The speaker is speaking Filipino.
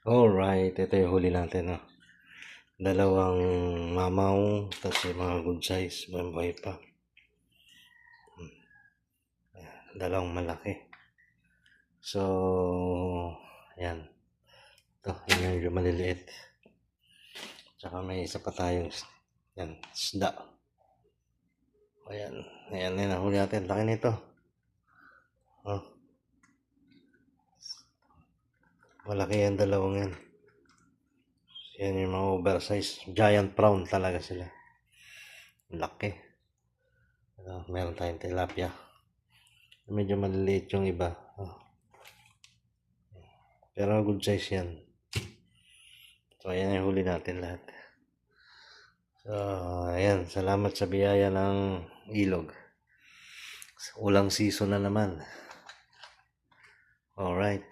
Alright, ito yung huli natin, no? Dalawang mamaw, tapos yung mga good size, buhay pa. Dalawang malaki. So, ayan. Ito, yun yung maliliit. Tsaka may isa pa tayong, yan, isda. Ayan, ayan, ayan, huli natin. Laki nito. Oh, malaki yan, dalawang yan. Yan yung mga oversize. Giant prawn talaga sila. Laki. Meron tayong tilapia. Medyo maliliit yung iba. Pero good size yan. So, ayan yung huli natin lahat. So, ayan. Salamat sa biyaya ng ilog. Ulang season na naman. Alright.